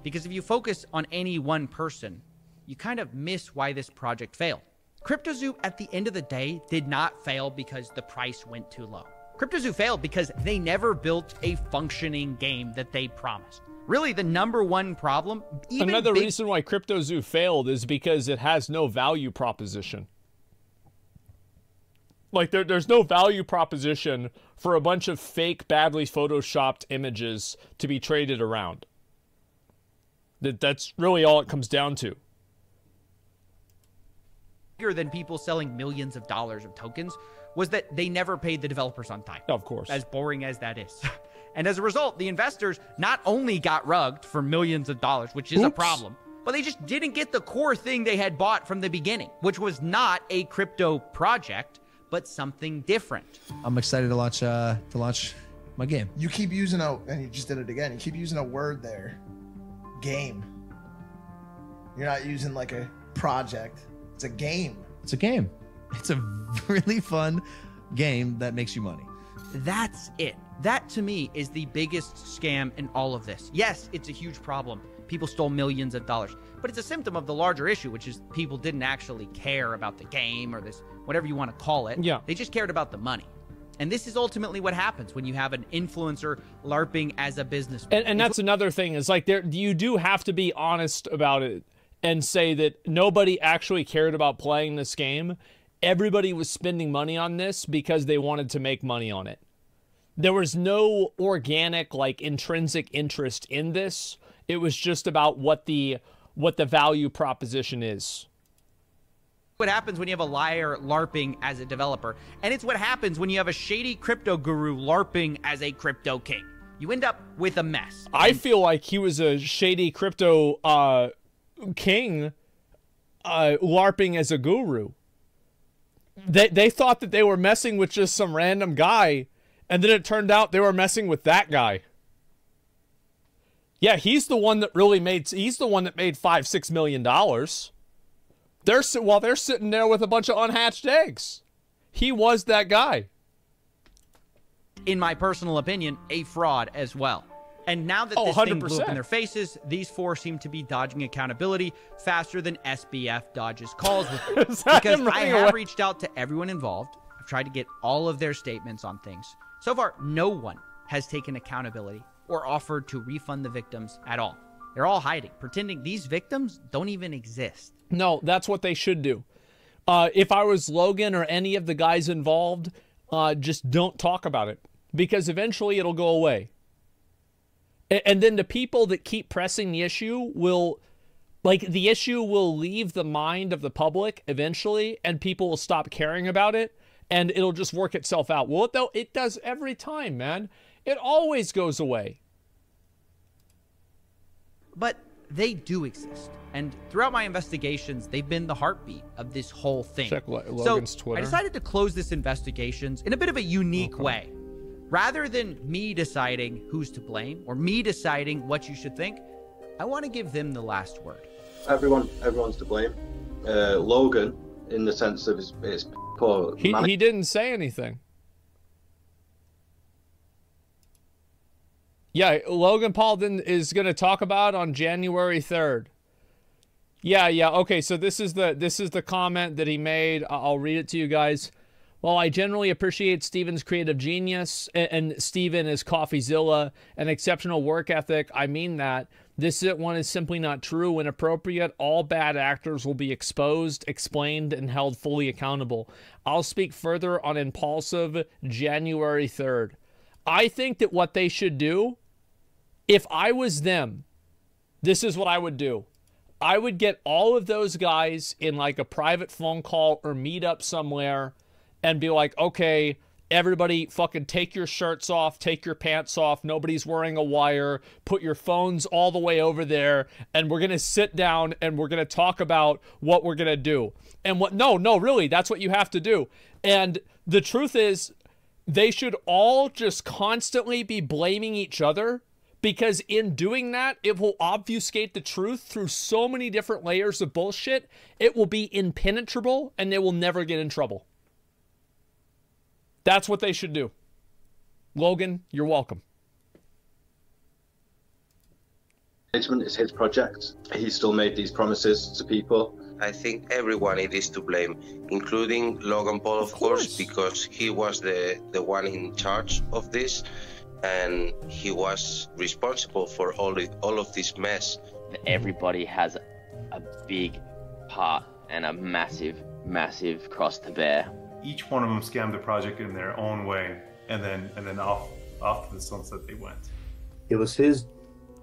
Because if you focus on any one person, you kind of miss why this project failed. CryptoZoo, at the end of the day, did not fail because the price went too low. CryptoZoo failed because they never built a functioning game that they promised. Really, the number one problem, Another reason why CryptoZoo failed is because it has no value proposition. Like, there's no value proposition for a bunch of fake, badly photoshopped images to be traded around. That's really all it comes down to. Bigger than people selling millions of dollars of tokens was that they never paid the developers on time. Of course. As boring as that is. And as a result, the investors not only got rugged for millions of dollars, which is a problem, but they just didn't get the core thing they had bought from the beginning, which was not a crypto project, but something different. I'm excited to launch my game. You keep using and you just did it again. You keep using a word there. Game. You're not using like a project. It's a game. It's a game. It's a really fun game that makes you money. That's it. That to me is the biggest scam in all of this. Yes, it's a huge problem. People stole millions of dollars, but it's a symptom of the larger issue, which is people didn't actually care about the game or this, whatever you want to call it. Yeah. They just cared about the money. And this is ultimately what happens when you have an influencer LARPing as a business. And that's another thing is like you do have to be honest about it and say that nobody actually cared about playing this game. Everybody was spending money on this because they wanted to make money on it. There was no organic, like, intrinsic interest in this. It was just about what the value proposition is. what happens when you have a liar LARPing as a developer, and it's what happens when you have a shady crypto guru LARPing as a crypto king. You end up with a mess. I feel like he was a shady crypto king LARPing as a guru. They thought that they were messing with just some random guy, and then it turned out they were messing with that guy. Yeah, he's the one that really made. He's the one that made $5-6 million. While they're sitting there with a bunch of unhatched eggs. He was that guy. In my personal opinion, a fraud as well. And now that this thing blew up in their faces, these four seem to be dodging accountability faster than SBF dodges calls with it. Because I have reached out to everyone involved. I've tried to get all of their statements on things. So far, no one has taken accountability or offered to refund the victims at all. They're all hiding, pretending these victims don't even exist. No, that's what they should do. If I was Logan or any of the guys involved, just don't talk about it. Because eventually it'll go away. And then the people that keep pressing the issue will, the issue will leave the mind of the public eventually, and people will stop caring about it, and it'll just work itself out. Well, though, it does every time, man. It always goes away. But they do exist. And throughout my investigations, they've been the heartbeat of this whole thing. Check Logan's Twitter. I decided to close this investigations in a bit of a unique way. Rather than me deciding who's to blame or me deciding what you should think, I want to give them the last word. Everyone's to blame. Logan, in the sense of his poor... He didn't say anything. Yeah, Logan Paul is going to talk about on January 3rd. Yeah, okay, so this is the comment that he made. I'll read it to you guys. While I generally appreciate Steven's creative genius, and Steven is CoffeeZilla, an exceptional work ethic, I mean that. This one is simply not true. Inappropriate. All bad actors will be exposed, explained, and held fully accountable. I'll speak further on Impulsive January 3rd. I think that what they should do, if I was them, this is what I would do. I would get all of those guys in like a private phone call or meet up somewhere and be like, okay, everybody fucking take your shirts off, take your pants off, nobody's wearing a wire, put your phones all the way over there, and we're going to sit down and we're going to talk about what we're going to do. And no, really, that's what you have to do. And the truth is, they should all just constantly be blaming each other, because in doing that, it will obfuscate the truth through so many different layers of bullshit. It will be impenetrable and they will never get in trouble. That's what they should do. Logan, you're welcome. It's his project. He still made these promises to people. I think everyone is to blame, including Logan Paul, of course, because he was the one in charge of this, and he was responsible for all of this mess. Everybody has a big part and a massive cross to bear. Each one of them scammed the project in their own way, and then off to the sunset they went. It was his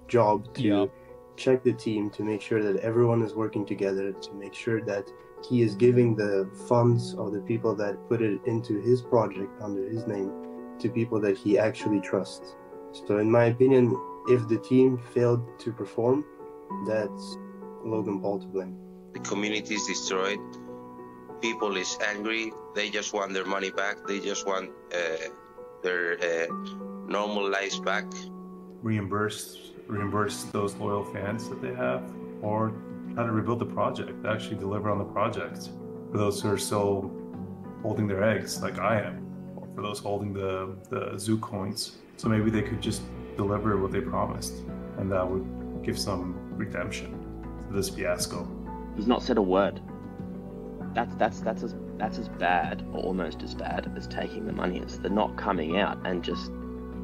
job to check the team, to make sure that everyone is working together, to make sure that he is giving the funds of the people that put it into his project under his name to people that he actually trusts. So in my opinion, if the team failed to perform, that's Logan Paul to blame. The community is destroyed. People is angry. They just want their money back. They just want their normal lives back. Reimburse those loyal fans that they have, or how to rebuild the project, actually deliver on the project. For those who are still holding their eggs, like I am, or for those holding the zoo coins. So maybe they could just deliver what they promised, and that would give some redemption to this fiasco. He's not said a word. That's as bad, or almost as bad, as taking the money. It's the not coming out and just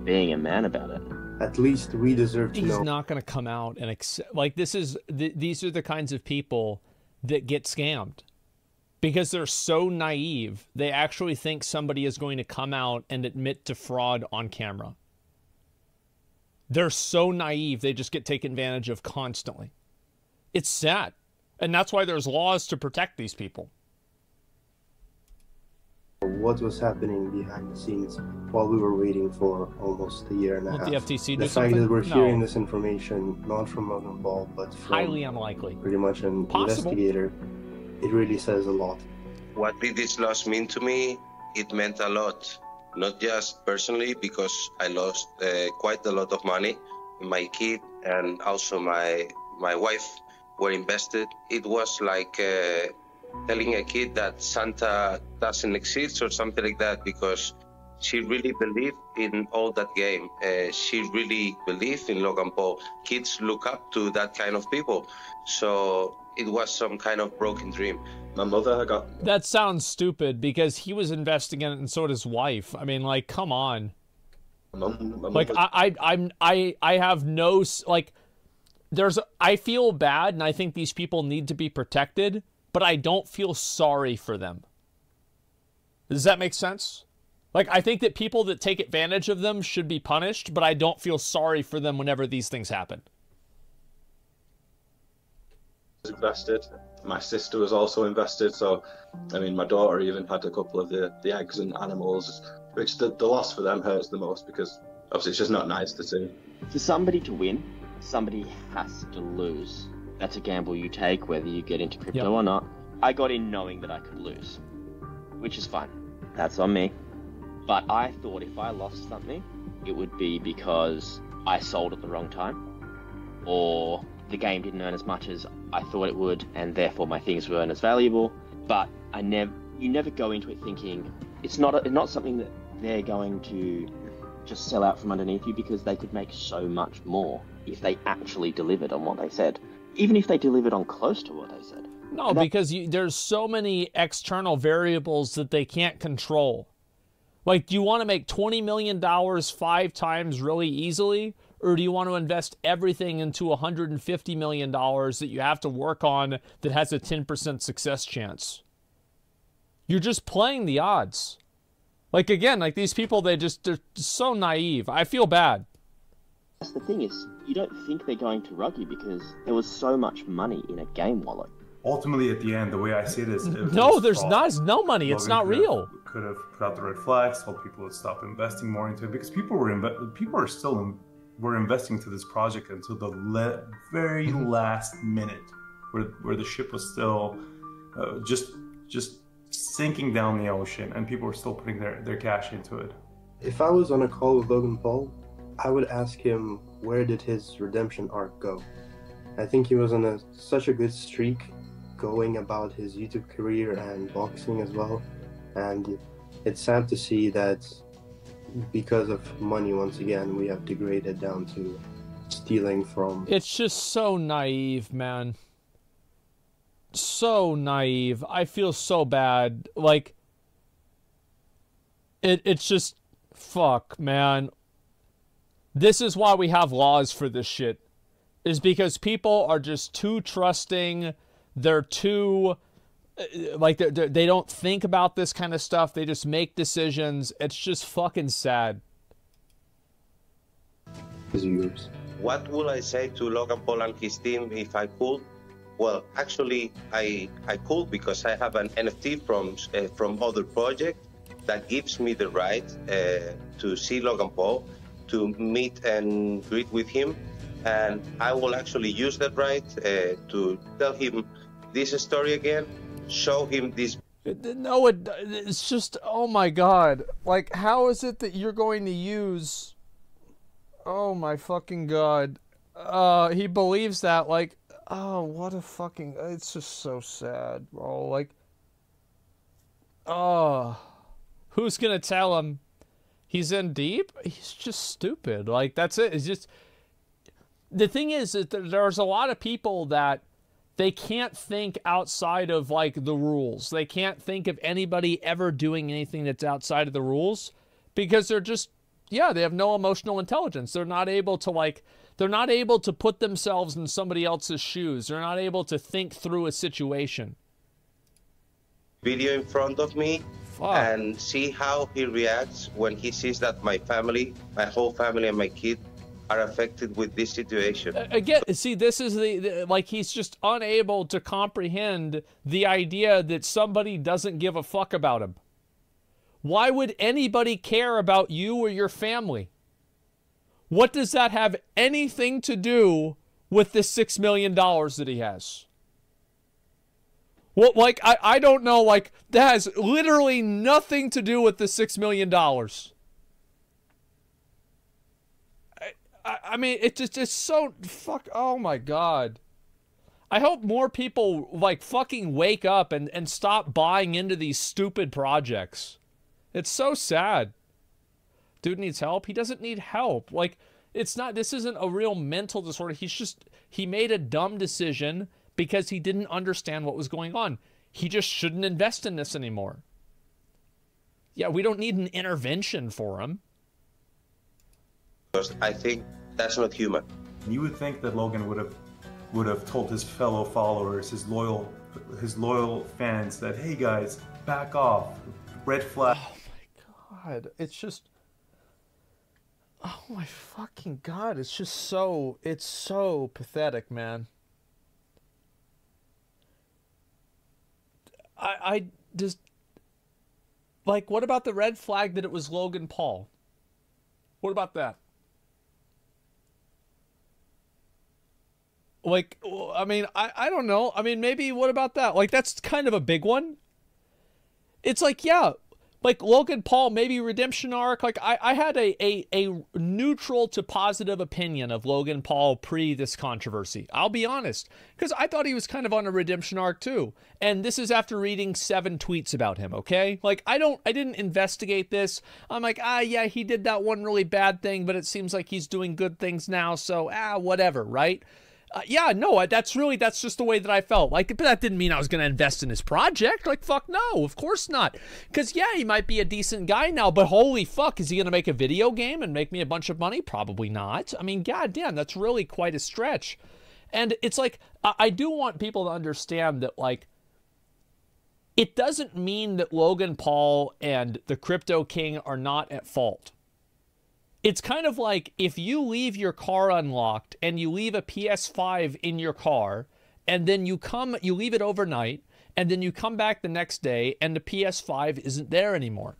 being a man about it. At least we deserve to know. He's not going to come out and accept. Like, these are the kinds of people that get scammed because they're so naive. They actually think somebody is going to come out and admit to fraud on camera. They're so naive. They just get taken advantage of constantly. It's sad. And that's why there's laws to protect these people. what was happening behind the scenes while we were waiting for almost a year and a half. Won't the FTC do the fact something? that we're No. hearing this information not from Logan Paul, but from Highly unlikely. pretty much an Possible. investigator, it really says a lot. What did this loss mean to me? It meant a lot. Not just personally, because I lost quite a lot of money. My kid and also my wife were invested. It was like telling a kid that Santa doesn't exist or something like that, because she really believed in all that game. She really believed in Logan Paul. Kids look up to that kind of people. So it was some kind of broken dream. My mother got... That sounds stupid because he was investing in it and so did his wife. I mean, like, come on. Like, I have no, like, I feel bad and I think these people need to be protected, but I don't feel sorry for them. Does that make sense? Like, I think that people that take advantage of them should be punished, but I don't feel sorry for them whenever these things happen. Invested. My sister was also invested, so I mean, my daughter even had a couple of the eggs and animals, which the loss for them hurts the most because obviously it's just not nice to see. For somebody to win, somebody has to lose. That's a gamble you take, whether you get into crypto or not. I got in knowing that I could lose, which is fine. That's on me. But I thought if I lost something, it would be because I sold at the wrong time, or the game didn't earn as much as I thought it would, and therefore my things weren't as valuable. But you never go into it thinking it's not something that they're going to just sell out from underneath you, because they could make so much more if they actually delivered on what they said, even if they delivered on close to what they said. No, because there's so many external variables that they can't control. Like, do you want to make $20 million 5 times really easily? Or do you want to invest everything into $150 million that you have to work on that has a 10% success chance? You're just playing the odds. Like, again, like these people, they're so naive. I feel bad. That's the thing, is you don't think they're going to rug you because there was so much money in a game wallet. Ultimately, at the end, the way I see it is... No, there's no money. It's not real. Could have put out the red flags, told people to stop investing more into it, because people are still were investing to this project until the very last minute, where the ship was still just sinking down the ocean, and people were still putting their cash into it. If I was on a call with Logan Paul, I would ask him where did his redemption arc go. I think he was on such a good streak going about his YouTube career and boxing as well, and it's sad to see that because of money, once again, we have degraded down to stealing from... It's just so naive, man. So naive. I feel so bad. Like, it's just... Fuck, man. This is why we have laws for this shit. Is because people are just too trusting. They're too... Like, they don't think about this kind of stuff. They just make decisions. It's just fucking sad. What would I say to Logan Paul and his team if I could? Well, actually, I could, because I have an NFT from other project that gives me the right to see Logan Paul, to meet and greet with him. And I will actually use that right to tell him this story again, show him this. No, it's just, oh my god. Like, how is it that you're going to use... Oh my fucking god. He believes that, like, oh, what a fucking... It's just so sad, bro. Like, oh, who's gonna tell him he's in deep? He's just stupid. Like, that's it. It's just... The thing is that there's a lot of people that they can't think outside of, like, the rules. They can't think of anybody ever doing anything that's outside of the rules because they're just, yeah, they have no emotional intelligence. They're not able to, like, they're not able to put themselves in somebody else's shoes. They're not able to think through a situation. Video in front of me. Fuck. And see how he reacts when he sees that my family, my whole family and my kid are affected with this situation. Again, see, this is like, he's just unable to comprehend the idea that somebody doesn't give a fuck about him. Why would anybody care about you or your family? What does that have anything to do with the $6 million that he has? Well, like, I don't know, like, that has literally nothing to do with the $6 million. I mean, it's so, oh my God. I hope more people, like, fucking wake up and stop buying into these stupid projects. It's so sad. Dude needs help. He doesn't need help. Like, this isn't a real mental disorder. He made a dumb decision because he didn't understand what was going on. He just shouldn't invest in this anymore. Yeah, we don't need an intervention for him. I think that's not human. You would think that Logan would have told his fellow followers, his loyal fans that, hey guys, back off. Red flag. Oh my God. It's just, oh my fucking God. It's just so, it's so pathetic, man. I just, like, what about the red flag that it was Logan Paul? What about that? Like, I mean, I don't know. I mean, maybe what about that? Like, that's kind of a big one. It's like, yeah, like Logan Paul, maybe redemption arc. Like, I had a neutral to positive opinion of Logan Paul pre this controversy. I'll be honest, because I thought he was kind of on a redemption arc too. And this is after reading 7 tweets about him, okay? Like, I didn't investigate this. I'm like, yeah, he did that one really bad thing, but it seems like he's doing good things now, so, whatever, right? Yeah, no, that's just the way that I felt. Like, but that didn't mean I was going to invest in his project. Like, fuck no, of course not. Because, yeah, he might be a decent guy now, but holy fuck, is he going to make a video game and make me a bunch of money? Probably not. I mean, goddamn, that's really quite a stretch. And it's like, I do want people to understand that, like, it doesn't mean that Logan Paul and the Crypto King are not at fault. It's kind of like if you leave your car unlocked and you leave a PS5 in your car and then you leave it overnight and then you come back the next day and the PS5 isn't there anymore.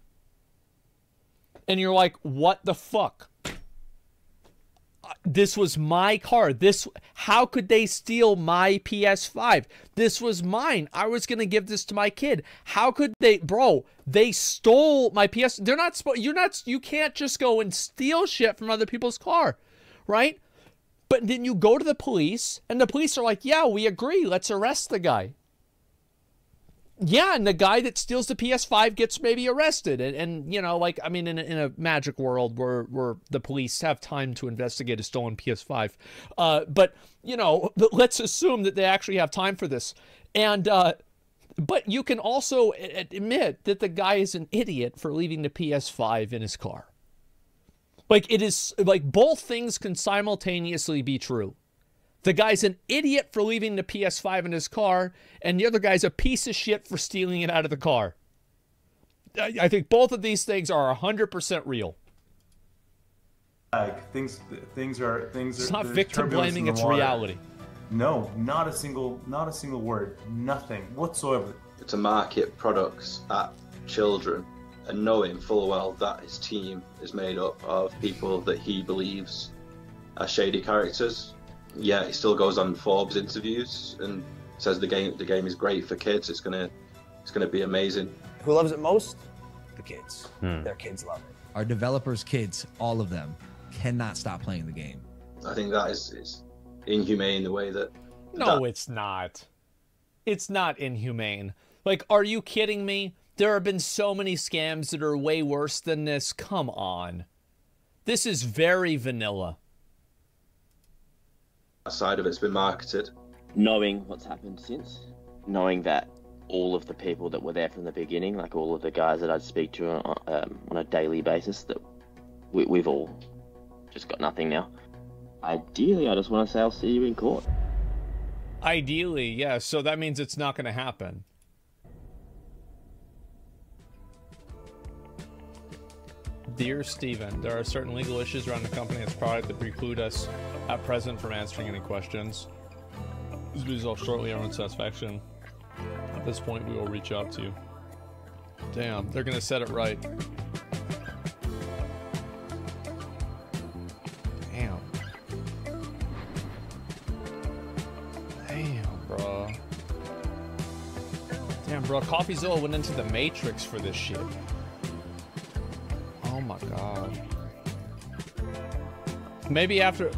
And you're like, what the fuck? This was my car. How could they steal my PS5? This was mine. I was going to give this to my kid. How could they, bro? They stole my PS. They're not, you can't just go and steal shit from other people's car, right? But then you go to the police and the police are like, yeah, we agree. Let's arrest the guy. Yeah, and the guy that steals the PS5 gets maybe arrested. And you know, like, I mean, in a magic world where the police have time to investigate a stolen PS5. But, you know, let's assume that they actually have time for this. And, but you can also admit that the guy is an idiot for leaving the PS5 in his car. Like, it is, like, both things can simultaneously be true. The guy's an idiot for leaving the PS5 in his car, and the other guy's a piece of shit for stealing it out of the car. I think both of these things are 100% real. Things are. It's not victim blaming; it's reality. No, not a single word, nothing whatsoever. To market products at children, and knowing full well that his team is made up of people that he believes are shady characters. Yeah, he still goes on Forbes interviews and says the game is great for kids. It's gonna be amazing. Who loves it most? The kids. Their kids love it. Our developers' kids, all of them, cannot stop playing the game. I think that is inhumane the way that. No, it's not. It's not inhumane. Like, are you kidding me? There have been so many scams that are way worse than this. Come on. This is very vanilla. Side of it's been marketed. Knowing what's happened since, knowing that all of the people that were there from the beginning, like all of the guys that I'd speak to on a daily basis, that we've all just got nothing now. Ideally, I just want to say I'll see you in court. Ideally, yeah, so that means it's not going to happen. Dear Steven, there are certain legal issues around the company and its product that preclude us at present from answering any questions. This will resolve shortly our own satisfaction. At this point, we will reach out to you. Damn, they're gonna set it right. Damn. Damn, bro. Damn, bro. CoffeeZilla went into the Matrix for this shit. Oh my god. Maybe after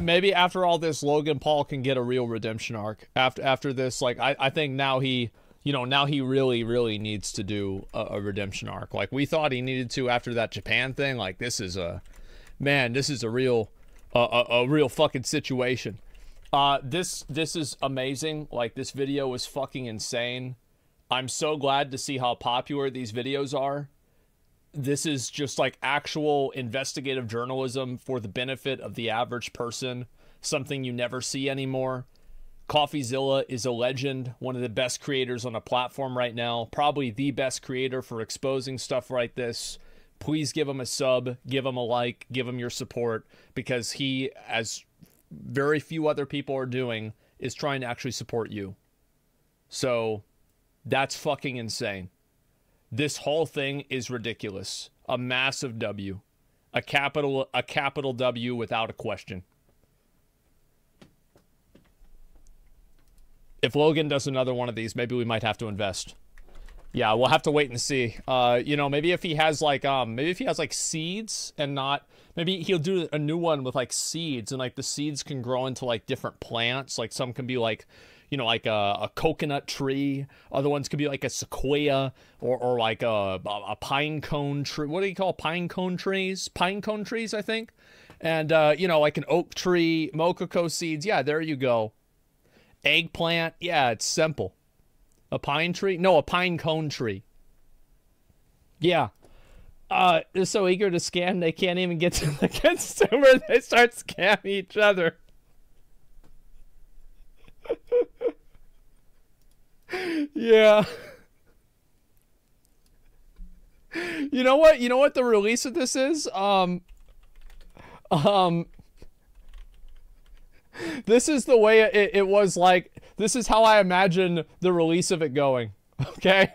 maybe after all this, Logan Paul can get a real redemption arc. After this, like I think now he, you know, now he really needs to do a redemption arc. Like we thought he needed to after that Japan thing. Like this is a, man, this is a real fucking situation. This is amazing. Like this video is fucking insane. I'm so glad to see how popular these videos are. This is just like actual investigative journalism for the benefit of the average person. Something you never see anymore. CoffeeZilla is a legend, one of the best creators on a platform right now. Probably the best creator for exposing stuff like this. Please give him a sub, give him a like, give him your support, because he, as very few other people are doing, is trying to actually support you. So that's fucking insane. This whole thing is ridiculous. A massive W. A capital W without a question. If Logan does another one of these, maybe we might have to invest. Yeah, we'll have to wait and see. You know, maybe if he has like seeds and not, maybe he'll do a new one with like seeds, and like the seeds can grow into like different plants. Like some can be like, you know, like a coconut tree. Other ones could be like a sequoia or like a pine cone tree. What do you call pine cone trees? Pine cone trees, I think. And, you know, like an oak tree, mochaco seeds. Yeah, there you go. Eggplant. Yeah, it's simple. A pine tree? No, a pine cone tree. Yeah. They're so eager to scam, they can't even get to the consumer. They start scamming each other. Yeah. You know what? You know what the release of this is? This is the way it was like. This is how I imagine the release of it going. Okay?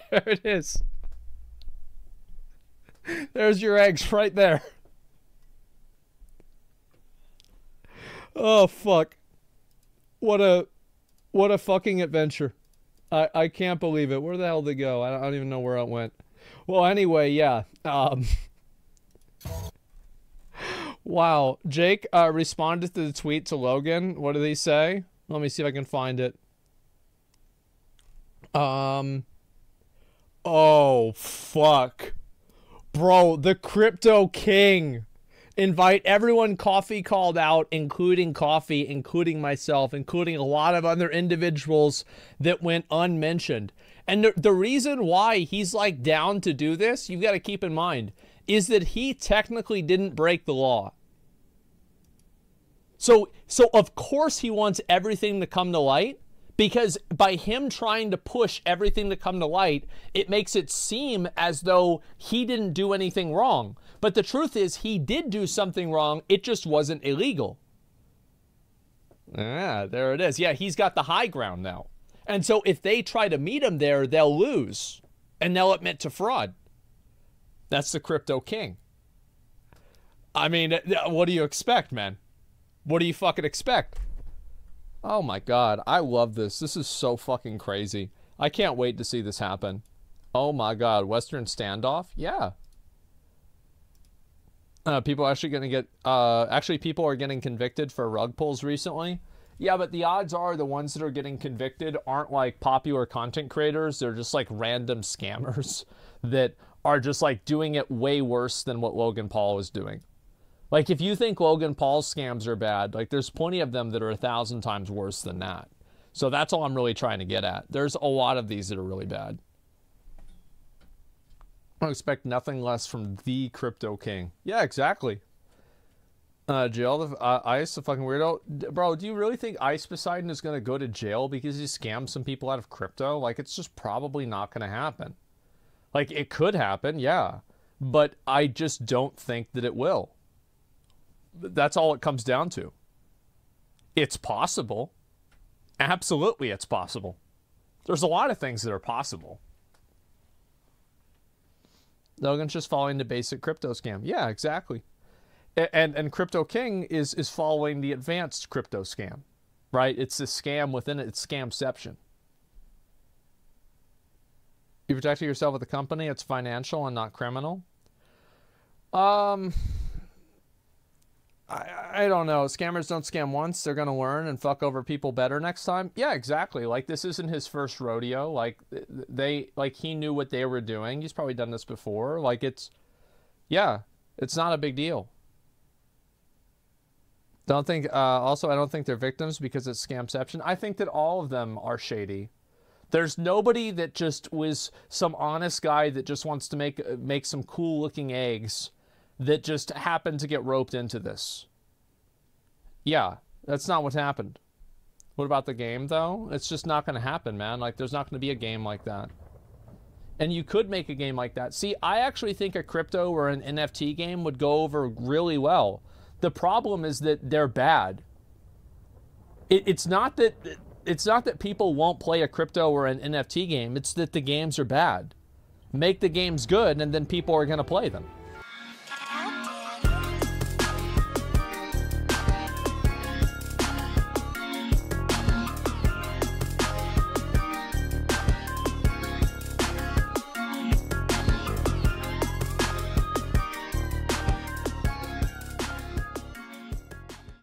There it is. There's your eggs right there. Oh, fuck. What a fucking adventure. I can't believe it. Where the hell did it go? I don't even know where it went. Well, anyway, yeah. Wow. Jake responded to the tweet to Logan. What did he say? Let me see if I can find it. Oh, fuck. Bro, the Crypto King. Invite everyone Coffee called out, including Coffee, including myself, including a lot of other individuals that went unmentioned. And the reason why he's like down to do this, you've got to keep in mind, is that he technically didn't break the law. So of course he wants everything to come to light, because by him trying to push everything to come to light, it makes it seem as though he didn't do anything wrong. But the truth is, he did do something wrong. It just wasn't illegal. Ah, there it is. Yeah, he's got the high ground now. And so if they try to meet him there, they'll lose. And they'll admit to fraud. That's the Crypto King. I mean, what do you expect, man? What do you fucking expect? Oh my god, I love this. This is so fucking crazy. I can't wait to see this happen. Oh my god, Western standoff? Yeah. People actually gonna get, actually people are getting convicted for rug pulls recently. Yeah, but the odds are the ones that are getting convicted aren't like popular content creators. They're just like random scammers that are just like doing it way worse than what Logan Paul is doing. Like if you think Logan Paul's scams are bad, like there's plenty of them that are 1,000 times worse than that. So that's all I'm really trying to get at. There's a lot of these that are really bad. I expect nothing less from the Crypto King. Yeah, exactly. Jail, Ice, the fucking weirdo. Bro, do you really think Ice Poseidon is going to go to jail because he scammed some people out of crypto? Like, it's just probably not going to happen. Like, it could happen, yeah. But I just don't think that it will. That's all it comes down to. It's possible. Absolutely, it's possible. There's a lot of things that are possible. Logan's just following the basic crypto scam. Yeah, exactly. And Crypto King is following the advanced crypto scam, right? It's a scam within it. It's scamception. You protected yourself with a company. It's financial and not criminal. I don't know. Scammers don't scam once. They're going to learn and fuck over people better next time. Yeah, exactly. Like, this isn't his first rodeo. Like, he knew what they were doing. He's probably done this before. Like, it's not a big deal. Also, I don't think they're victims because it's scamception. I think that all of them are shady. There's nobody that just was some honest guy that just wants to make some cool looking eggs that just happened to get roped into this. Yeah, that's not what happened. What about the game, though? It's just not going to happen, man. Like, there's not going to be a game like that. And you could make a game like that. See, I actually think a crypto or an NFT game would go over really well. The problem is that they're bad. It's not that people won't play a crypto or an NFT game. It's that the games are bad. Make the games good, and then people are going to play them.